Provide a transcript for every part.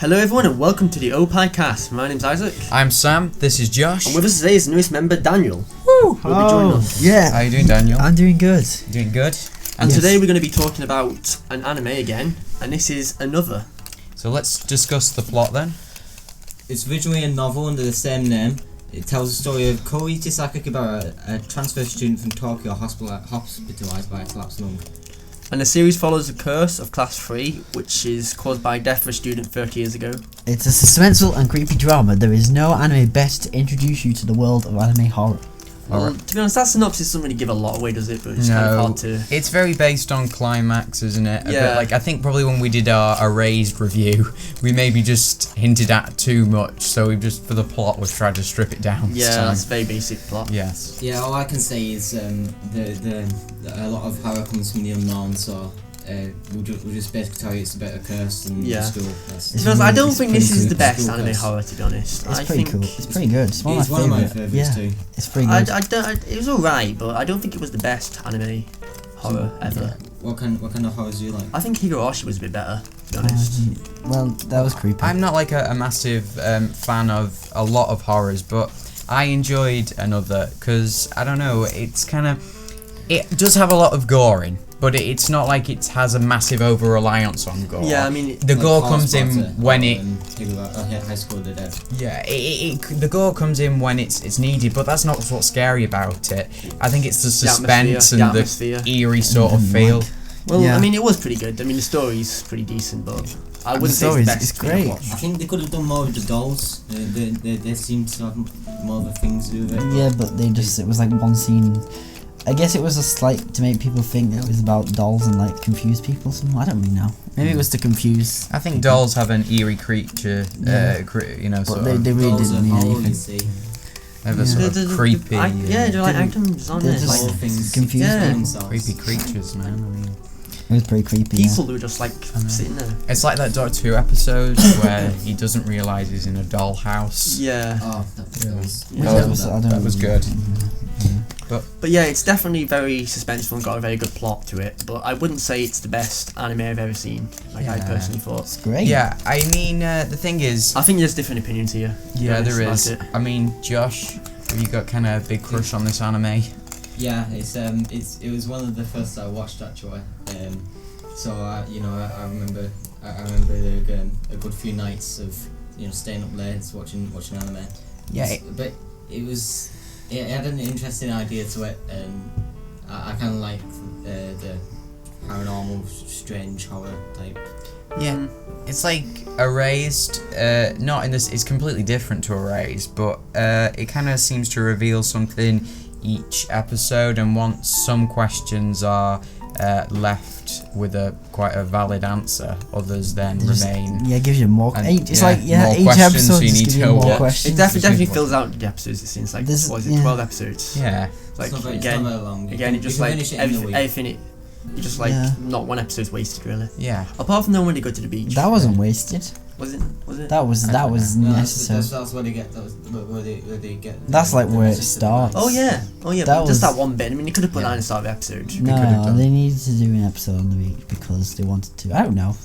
Hello everyone and welcome to the Oh-PieCast. My name's Isaac. I'm Sam, this is Josh. And with us today is the newest member, Daniel. Woo! Who will be joining us. Yeah. How you doing, Daniel? I'm doing good. Doing good? And Yes. today we're going to be talking about an anime again, and this is Another. So let's discuss the plot then. It's originally a novel under the same name. It tells the story of Koichi Sakakibara, a transfer student from Tokyo hospitalized by a collapsed lung. And the series follows the curse of Class 3, which is caused by death of a student 30 years ago. It's a suspenseful and creepy drama. There is no anime best to introduce you to the world of anime horror. Well, to be honest, that synopsis doesn't really give a lot away, does it? But it's kind of hard to... It's very based on climax, isn't it? A Yeah. bit like, I think probably when we did our erased review, we maybe just hinted at too much, so we've just, for the plot, we've tried to strip it down. Yeah, so. that's a very basic plot. Yes. Yeah, all I can say is a lot of horror comes from the unknown, so we'll just basically tell you it's about a curse and Yeah. school. It's To be honest, I don't it's think pretty this is the creepy. best School anime curse. horror, to be honest. It's I pretty think cool. It's pretty good. It's one It's of one of my my favourite. favourites Yeah, too. it's pretty good. it was alright, but I don't think it was the best anime horror ever. What kind of horrors do you like? I think Higurashi was a bit better, to be honest. Well, that was creepy. I'm not like a massive fan of a lot of horrors, but I enjoyed Another, because, I don't know, it's kind of... It does have a lot of goring, but it's not like it has a massive over-reliance on gore. Yeah, I mean... The Like gore Horse comes in Potter when it... High School of the Dead. Yeah, the gore comes in when it's needed, but that's not what's scary about it. I think it's the suspense and atmosphere. the eerie sort of feel. Well, Yeah. I mean, it was pretty good. I mean, the story's pretty decent, but I wouldn't say it's the story's- best it's thing I've great. watched. I think they could have done more with the dolls. They seem to have more of a thing to do with it. Yeah, but it was like one scene. I guess it was a slight to make people think that it was about dolls and like confuse people. So I don't really know. Maybe it was to confuse. I think dolls have an eerie creature, Yeah. sort But of. they really Dolls didn't are mean horror, you anything. see. They have a sort of creepy, Yeah, they're like They're- items on they're it. just Like things confused. Yeah. themselves. creepy creatures, man. I mean, It was pretty creepy. people who are just like sitting there. it's like that Doctor Who episode where he doesn't realise he's in a dollhouse. Yeah. Oh, that was. Yeah. Yeah, That was good. But yeah, it's definitely very suspenseful and got a very good plot to it. But I wouldn't say it's the best anime I've ever seen. Like I Yeah. personally thought. It's great. Yeah, I mean, the thing is, I think there's different opinions here. yeah, there about is. it. I mean, Josh, have you got kind of a big crush on this anime? Yeah, it was one of the first I watched actually. So I remember a good few nights of staying up late watching anime. Yeah, But it had an interesting idea to it, and I kind of like the paranormal, strange horror type. Yeah, it's like Erased, not in this, it's completely different to Erased, but it kind of seems to reveal something each episode, and once some questions are left with quite a valid answer, others then remain. Yeah, it gives you more. And, It's yeah, like more each questions, episode so you just need gives to you know more what- questions. It definitely What- fills out the episodes. It seems like There's- what is it, yeah. 12 episodes? Yeah, Like It's not very again, long. again, it You just can like finish it in a week. everything. You just like Yeah. not one episode's wasted really. yeah. Apart from the one when they go to the beach. That wasn't wasted. Was it? Was it? That was I don't No, necessary. that's where they get. Where they get. That's like the where it message to the starts. guys. Oh yeah. Oh yeah. That But just was- that one bit. I mean, they could have put Yeah. that in the start of the episode. could've No, done. they needed to do an episode on the week because they wanted to. I don't know.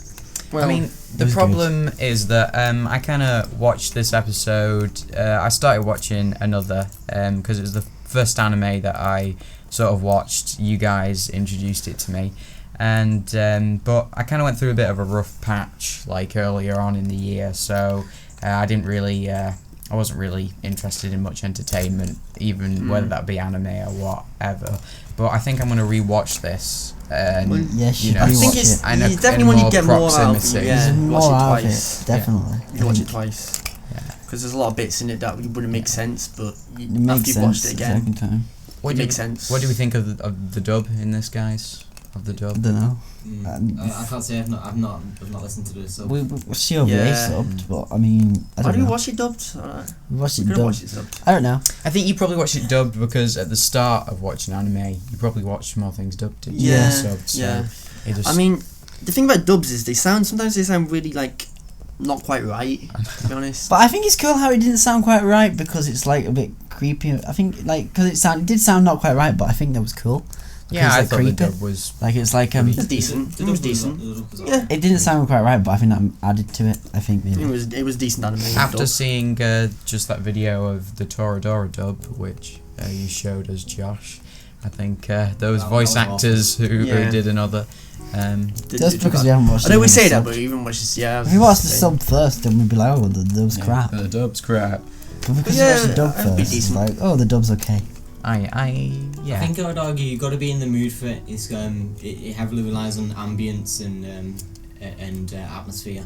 Well, I mean, the was problem is that I kind of watched this episode. I started watching Another because it was the first anime that I sort of watched. You guys introduced it to me, and but I kind of went through a bit of a rough patch like earlier on in the year, so I didn't really. I wasn't really interested in much entertainment, even whether that be anime or whatever. But I think I'm going to rewatch this. And, Well, Yes, you you know, I do think watch it's, it. And it's a- definitely and one you more get more out of. proximity. Yeah, There's watch more it out of twice. it, definitely. You can watch it twice. Yeah. Because there's a lot of bits in it that wouldn't make sense, but It after makes you've watched sense it the again, second time. What it do you- makes sense. What do we think of the dub in this, guys? Of the I dub? don't know. I can't say I've not listened to this. So We see over Yeah. subbed, but I mean, I Why don't do you know. watch it dubbed? We watched We it could have dubbed. watched it dubbed. I don't know. I think you probably watched it dubbed because at the start of watching anime, you probably watched more things dubbed. Didn't you, Yeah, than subbed, so yeah. it just, I mean, the thing about dubs is sometimes they sound really like not quite right. To be honest. But I think it's cool how it didn't sound quite right because it's like a bit creepy. I think like because it did sound not quite right, but I think that was cool. Yeah, It's, I like, thought the creepy. dub was. Like it's like It was decent. It was decent. Yeah. it didn't sound quite right, but I think that added to it. I think maybe. It was decent anime. After dub. seeing just that video of the Toradora dub, which you showed us, Josh, I think those That voice was actors who did another. Just because we haven't watched. I know we it say that, sub. but even watch this, yeah. If we watched the sub first, then we'd be like, oh, the dub's crap. The dub's crap. But because Yeah, you watched the dub it'd be first, it's decent. like, oh, the dub's okay. I I think I would argue you've got to be in the mood for it. It heavily relies on ambience and atmosphere.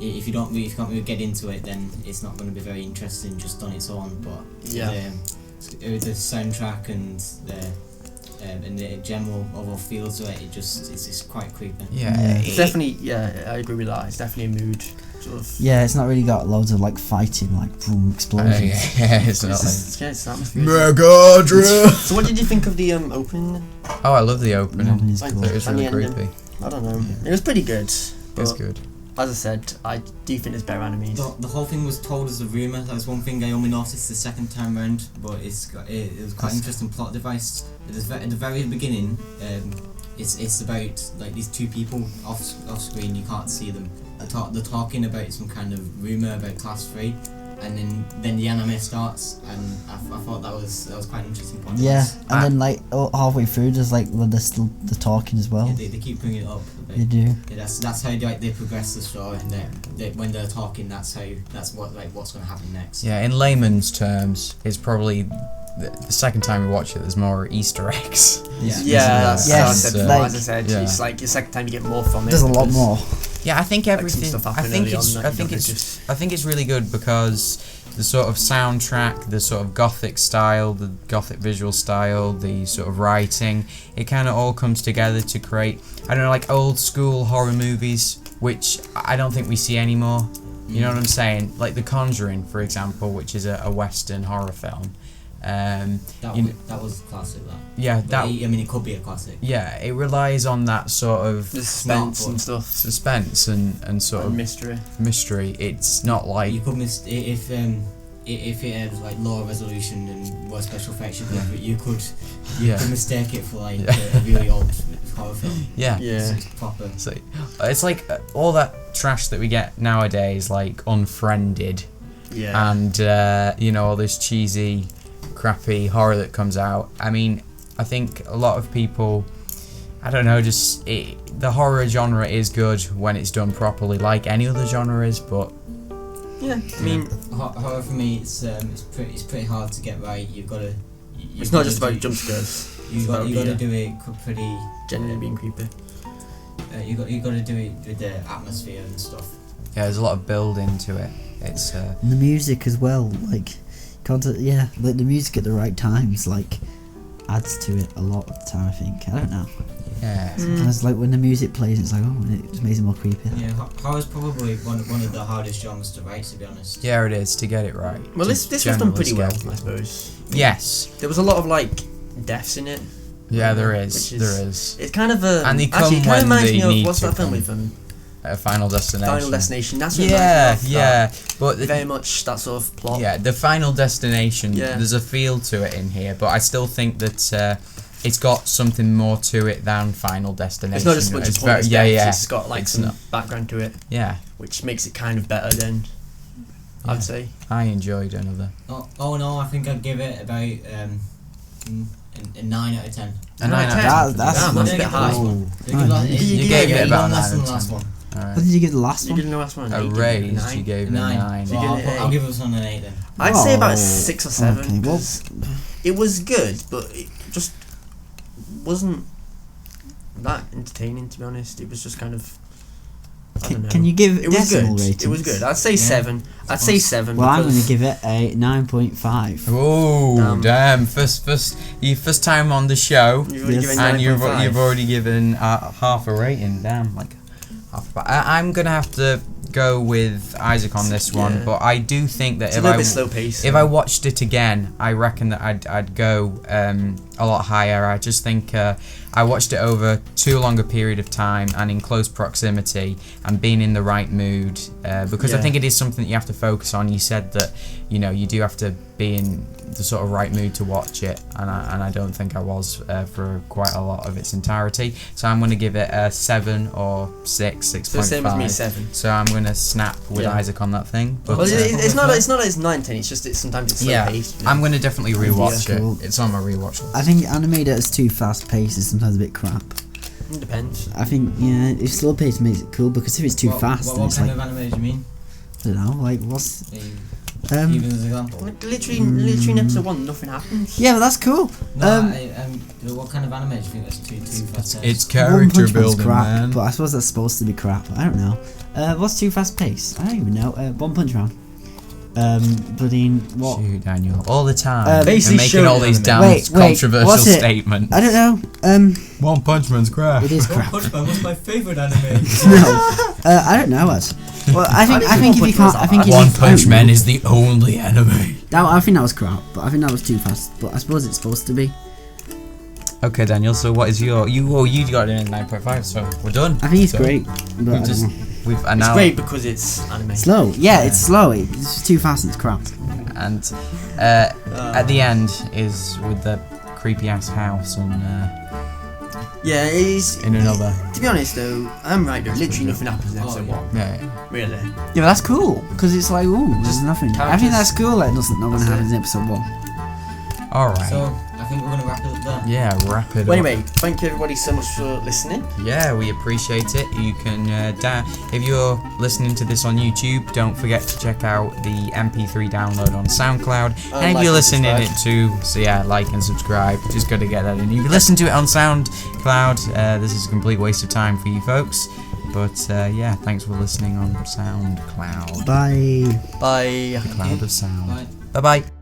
If you can't really get into it, then it's not going to be very interesting just on its own. But the soundtrack and the general overall feel to it, it's quite creepy. Yeah. It's definitely, I agree with that. It's definitely a mood sort of. Yeah, it's not really got loads of like fighting, like boom, explosions. It's not like. It's atmosphere. Mega Drill. So what did you think of the opening? Oh, I love the The opening. opening is Like cool. It was And the really ending. creepy. I don't know. It was pretty good. It's but good. As I said, I do think there's better animes. The whole thing was told as a rumour. That was one thing I only noticed the second time round, but it was quite an interesting plot device. At the very beginning, it's about like these two people off screen. You can't see them. They're talking about some kind of rumour about Class 3, and then the anime starts, and I thought that was quite an interesting plot Yeah, device. and then like halfway through, there's like when they're talking as well. Yeah, they keep bringing it up. They do. Yeah, that's how they progress the story, and when they're talking, that's what's going to happen next. Yeah, in layman's terms, it's probably the second time we watch it. There's more Easter eggs. That's Yes, how I said before, like- as I said, yeah. it's like the second time you get more from it. There's a lot because, more. Yeah, I think like, some everything. stuff I happened think early it's. on that I you think don't it's. notice. I think it's really good because the sort of soundtrack, the sort of gothic style, the gothic visual style, the sort of writing, it kind of all comes together to create, I don't know, like old school horror movies, which I don't think we see anymore. You know what I'm saying? Like The Conjuring, for example, which is a Western horror film. That was classic. That. Yeah, But that. it could be a classic. Yeah, it relies on that sort of The suspense Smart and stuff. suspense and sort And of mystery. mystery. It's not like You could miss if it had like lower resolution and more special effects. You could mistake it for like a really old horror film. yeah. It's proper. It's like all that trash that we get nowadays, like Unfriended, Yeah. and all this cheesy, crappy horror that comes out. I mean, I think a lot of people, I don't know, the horror genre is good when it's done properly, like any other genre is. But yeah. I mean, Horror for me, it's pretty hard to get right. You've got to. it's not just about jump scares. You got to do it pretty. Genuinely being creepy. You got to do it with the atmosphere and stuff. yeah, there's a lot of build into it. It's And the music as well, like, like the music at the right times, like, adds to it a lot of the time. I think. I don't know. yeah. Sometimes, like when the music plays, it's like, oh, it just makes it more creepy. Yeah, horror's probably one of the hardest genres to write, to be honest. Yeah, it is to get it right. Well, this was done generally pretty well, scary. I suppose. Yes. There was a lot of like deaths in it. Yeah, there is. Which is- There is. It's kind of a. And they actually, it come kind of when reminds they me of need what's to that film come. with them? Final Destination. Final Destination. That's what it Yeah, reminds me of, yeah. But that. Very much that sort of plot. yeah, the Final Destination. Yeah. There's a feel to it in here, but I still think that it's got something more to it than Final Destination. It's not just a bunch of very, pointless yeah, deaths, yeah. It's got like It's some not- background to it, Yeah, which makes it kind of better than Yeah. I'd say. I enjoyed another. Oh no, I think I'd give it about a 9 out of 10. A 9 out of 10. That's Damn, that's a bit high. Oh. You gave it about less 9 than out the of last 10. one. Alright. What did you give the last You one? give the last one A an 8, raise, you you gave it a 9. 9. You give it an I'll 8. give this one an 8 then. I'd say about Oh, 6 or 7. okay, well- 'Cause it was good, but it just wasn't that entertaining. To be honest, it was just kind of. I don't know. Can you give It was decimal good. ratings? It was good. I'd say 7. I'd say 7. Well, I'm going to because give it a 9.5. Oh, damn! First time on the show, You've already Yes. given and you've 9.5. already given half a rating. Damn, like half. I'm gonna have to go with Isaac on this one, Yeah. but I do think that It's a little bit slow paced. if I watched it again, I reckon that I'd go a lot higher. I just think I watched it over too long a period of time and in close proximity and being in the right mood, because I think it is something that you have to focus on. You said that, you know, you do have to be in the sort of right mood to watch it, and I don't think I was for quite a lot of its entirety. So I'm going to give it a 7 or 6.5. So same as me, 7. So I'm going to snap with Isaac on that thing. But Well, it's not that it's 9-10. It's just sometimes it's slow paced. I'm going to definitely rewatch Yeah. it. Cool. It's on my rewatch list. I think anime that's too fast paced is sometimes a bit crap. It depends. I think if slow paced makes it cool, because if it's too fast, then What it's kind like, of anime do you mean? I don't know, like what's Give us an example. Like, literally in episode 1, nothing happens. yeah, but that's cool. No, what kind of anime do you think that's too fast? It's One character Punch Man's building, crap, man. but I suppose that's supposed to be crap. I don't know. What's too fast paced? I don't even know. One Punch Man. Bloody what? Shoot, Daniel, all the time. Basically and making all these damn Wait, controversial what's it? statements. I don't know. One Punch Man's crap. It is crap. Punch Man was my favourite anime. No, I don't know it. Well, I think if you can't, I think if One you, Punch Man is the only anime. I think that was crap, but I think that was too fast. But I suppose it's supposed to be. Okay, Daniel. So what is you got it in 9.5. So we're done. I think it's So great, but I don't know. We've It's announced great because it's anime. Slow. Yeah, it's slow. It's too fast and it's crap. and at the end is with the creepy ass house and Yeah, it is. in another. To be honest though, I'm right there. Literally nothing happens in episode 1. Yeah. Really. Yeah, but that's cool because it's like, ooh, there's nothing. I think characters. that's cool. That nothing That's happens it. in episode 1. All right. So I think we're gonna wrap it up there. Yeah, wrap it Well, up. anyway, thank you everybody so much for listening. Yeah, we appreciate it. You can, if you're listening to this on YouTube, don't forget to check out the MP3 download on SoundCloud. And if like you're and listening it subscribe. too, so yeah, like and subscribe. Just got to get that in. If you listen to it on SoundCloud, this is a complete waste of time for you folks. But yeah, thanks for listening on SoundCloud. Bye. Bye. The cloud of sound. Bye. Bye bye.